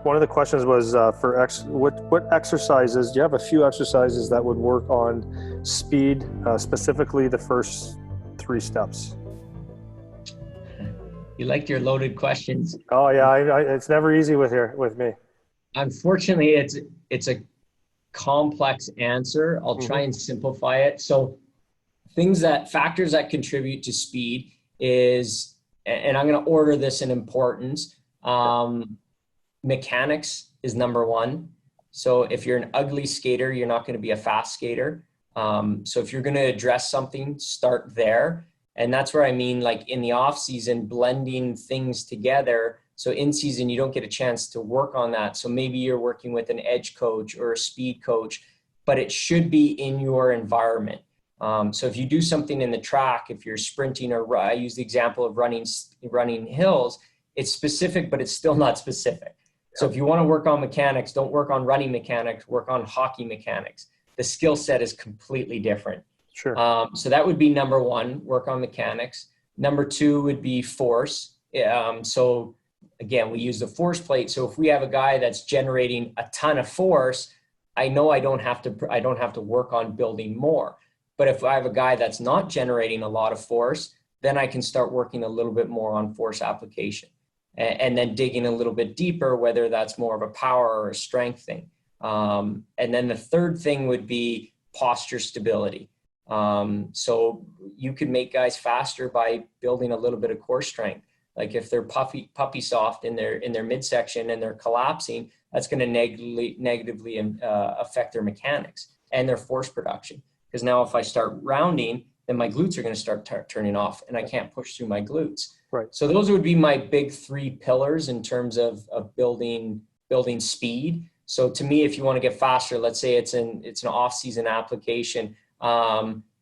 One of the questions was what exercises, do you have a few exercises that would work on speed, specifically the first 3 steps? You liked your loaded questions. Oh yeah, it's never easy with me. Unfortunately, it's a complex answer. I'll try and simplify it. So factors that contribute to speed is, and I'm going to order this in importance. Mechanics is number one. So if you're an ugly skater, you're not going to be a fast skater. So if you're going to address something, start there. And that's where I mean, like in the off season, blending things together. So in season, you don't get a chance to work on that. So maybe you're working with an edge coach or a speed coach, but it should be in your environment. So if you do something in the track, if you're sprinting, or I use the example of running hills, it's specific, but it's still not specific. So if you want to work on mechanics, don't work on running mechanics, work on hockey mechanics. The skill set is completely different. Sure. So that would be number one, work on mechanics. Number two would be force. So again, we use the force plate. So if we have a guy that's generating a ton of force, I know I don't have to work on building more. But if I have a guy that's not generating a lot of force, then I can start working a little bit more on force application. And then digging a little bit deeper, whether that's more of a power or a strength thing. And then the third thing would be posture stability. So you can make guys faster by building a little bit of core strength. Like if they're puppy soft in their midsection and they're collapsing, that's going to negatively affect their mechanics and their force production. Because now if I start rounding, then my glutes are going to start turning off and I can't push through my glutes. Right. So those would be my big 3 pillars in terms of building speed. So to me, if you want to get faster, let's say it's an off-season application,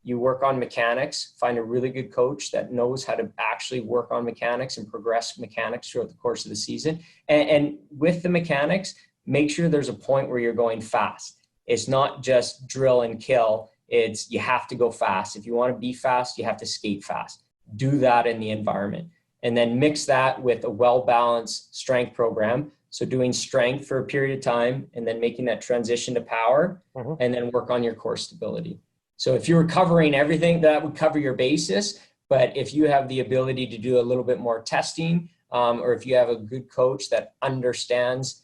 you work on mechanics, find a really good coach that knows how to actually work on mechanics and progress mechanics throughout the course of the season. And with the mechanics, make sure there's a point where you're going fast. It's not just drill and kill. It's you have to go fast. If you want to be fast, you have to skate fast. Do that in the environment. And then mix that with a well-balanced strength program. So doing strength for a period of time and then making that transition to power and then work on your core stability. So if you were covering everything, that would cover your basis. But if you have the ability to do a little bit more testing, or if you have a good coach that understands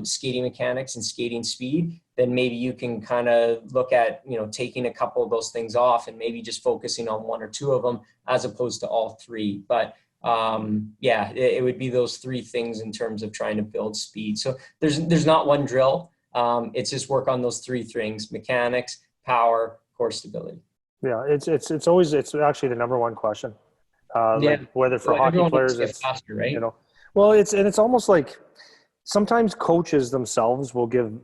skating mechanics and skating speed, then maybe you can kind of look at, taking a couple of those things off and maybe just focusing on 1 or 2 of them as opposed to all 3. But it would be those 3 things in terms of trying to build speed. So there's not one drill. It's just work on those 3 things: mechanics, power, core stability. Yeah. It's actually the number one question. Like whether for hockey players, it's faster, right? Well, it's almost like sometimes coaches themselves will give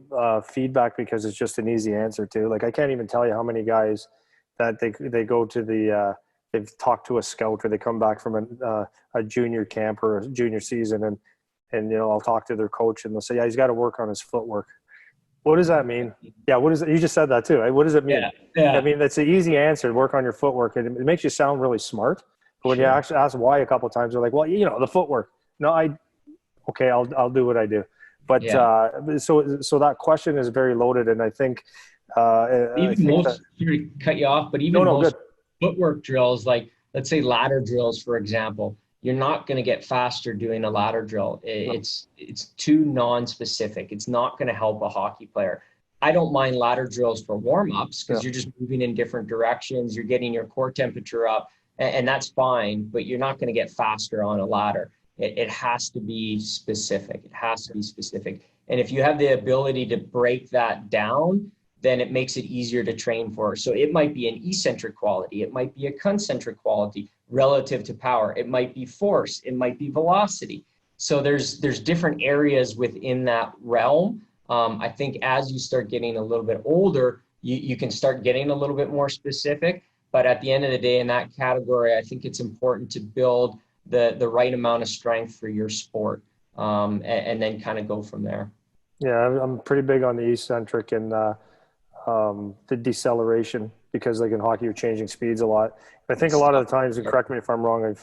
feedback because it's just an easy answer too. Like I can't even tell you how many guys that they go to they've talked to a scout or they come back from a junior camp or a junior season and I'll talk to their coach and they'll say, yeah, he's got to work on his footwork. What does that mean? Yeah. What is it? You just said that too, right? What does it mean? Yeah. I mean, that's an easy answer, work on your footwork. It makes you sound really smart. But when you actually ask why a couple of times, they're like, well, the footwork. No, I'll do what I do. But so that question is very loaded. And I think, sorry to cut you off, but even most footwork drills, like let's say ladder drills, for example, you're not going to get faster doing a ladder drill. It's too non-specific. It's not going to help a hockey player. I don't mind ladder drills for warm-ups because you're just moving in different directions. You're getting your core temperature up and that's fine, but you're not going to get faster on a ladder. It has to be specific. It has to be specific. And if you have the ability to break that down, then it makes it easier to train for. So it might be an eccentric quality. It might be a concentric quality relative to power. It might be force. It might be velocity. So there's different areas within that realm. I think as you start getting a little bit older, you can start getting a little bit more specific. But at the end of the day, in that category, I think it's important to build the right amount of strength for your sport, and then kind of go from there. Yeah, I'm pretty big on the eccentric and the deceleration because, like in hockey, you're changing speeds a lot. I think a lot of the times, and correct me if I'm wrong,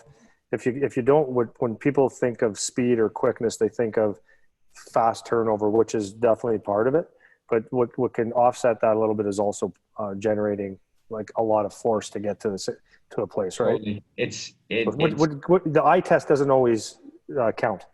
if you don't, when people think of speed or quickness, they think of fast turnover, which is definitely part of it. But what can offset that a little bit is also generating like a lot of force to get to a place, right? Totally. The eye test doesn't always count.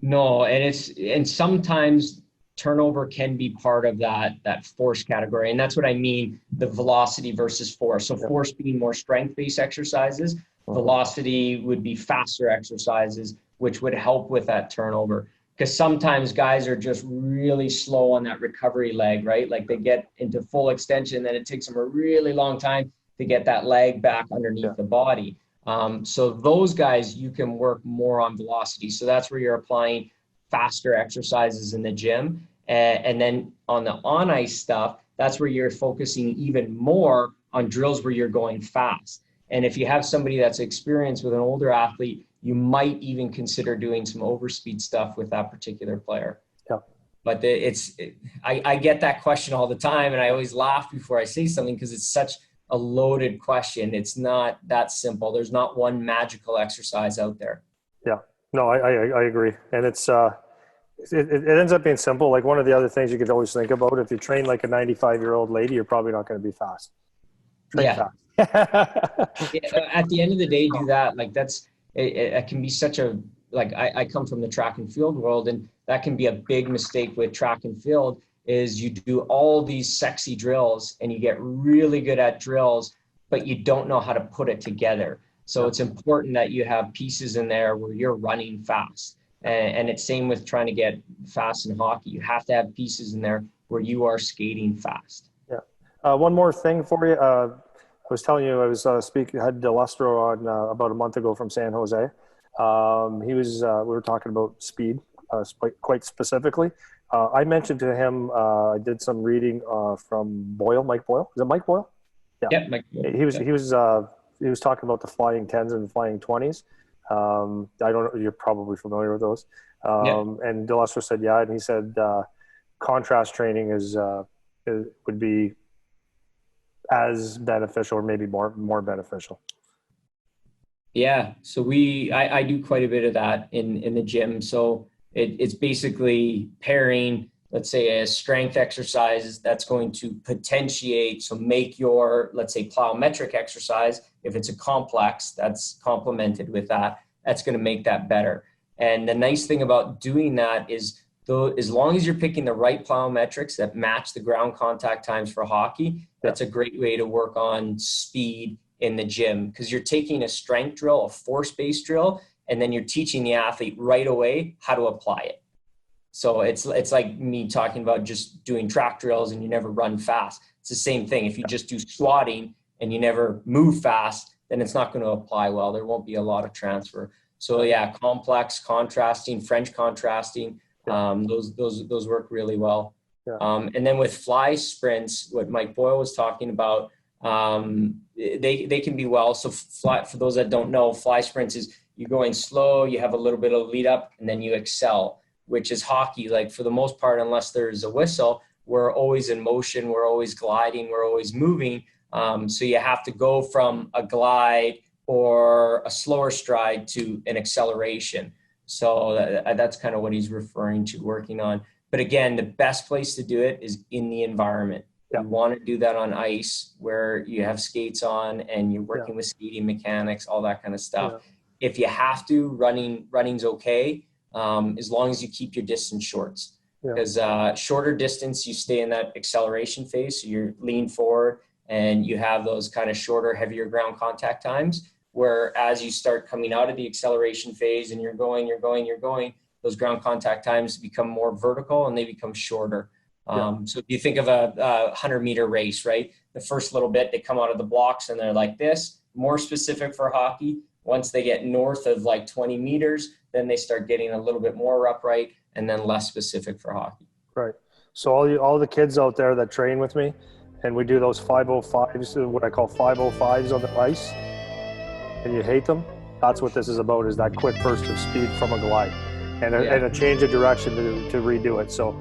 No, and sometimes turnover can be part of that force category, and that's what I mean, the velocity versus force. So force being more strength-based exercises, velocity would be faster exercises, which would help with that turnover. Because sometimes guys are just really slow on that recovery leg, right? Like they get into full extension, then it takes them a really long time to get that leg back underneath the body. So those guys, you can work more on velocity. So that's where you're applying faster exercises in the gym. And then on the on-ice stuff, that's where you're focusing even more on drills where you're going fast. And if you have somebody that's experienced with an older athlete, you might even consider doing some overspeed stuff with that particular player. Yeah. But I get that question all the time, and I always laugh before I say something because it's such a loaded question. It's not that simple. There's not one magical exercise out there. Yeah, no, I agree. And it ends up being simple. Like one of the other things you could always think about, if you train like a 95-year-old lady, you're probably not going to be fast. Train fast. At the end of the day, do that. Like it can be such a, like I come from the track and field world, and that can be a big mistake with track and field is you do all these sexy drills and you get really good at drills, but you don't know how to put it together. So it's important that you have pieces in there where you're running fast. And it's same with trying to get fast in hockey. You have to have pieces in there where you are skating fast. Yeah. One more thing for you. I was telling you, I was had Delestro on about a month ago from San Jose. We were talking about speed quite specifically. I mentioned to him, I did some reading from Boyle, Mike Boyle. Is it Mike Boyle? Yeah, Mike Boyle. He was talking about the flying 10s and flying 20s. I don't know, you're probably familiar with those. And Delestro said, yeah, and he said contrast training would be as beneficial or maybe more beneficial. Yeah, so I do quite a bit of that in the gym. So it's basically pairing, let's say, a strength exercise that's going to potentiate, so make your, let's say, plyometric exercise, if it's a complex that's complemented with that, that's going to make that better. And the nice thing about doing that is, as long as you're picking the right plyometrics that match the ground contact times for hockey, that's a great way to work on speed in the gym, because you're taking a strength drill, a force-based drill, and then you're teaching the athlete right away how to apply it. So it's like me talking about just doing track drills and you never run fast. It's the same thing. If you just do squatting and you never move fast, then it's not going to apply well. There won't be a lot of transfer. So yeah, complex, contrasting, French contrasting, those work really well. Yeah. And then with fly sprints, what Mike Boyle was talking about, they can be well. So for those that don't know, fly sprints is you're going slow, you have a little bit of lead up, and then you excel, which is hockey. Like for the most part, unless there's a whistle, we're always in motion, we're always gliding, we're always moving. So you have to go from a glide or a slower stride to an acceleration. So that's kind of what he's referring to working on. But again, the best place to do it is in the environment. You want to do that on ice where you have skates on and you're working with skating mechanics, all that kind of stuff. If you have to, running's okay, as long as you keep your distance shorts. Because shorter distance, you stay in that acceleration phase, so you're lean forward and you have those kind of shorter, heavier ground contact times, where as you start coming out of the acceleration phase and you're going, those ground contact times become more vertical and they become shorter. So if you think of a 100-meter race, right? The first little bit, they come out of the blocks and they're like this, more specific for hockey. Once they get north of like 20 meters, then they start getting a little bit more upright and then less specific for hockey. Right. So all the kids out there that train with me, and we do those 505s, what I call 505s on the ice, and you hate them, that's what this is about, is that quick burst of speed from a glide and a change of direction to redo it. So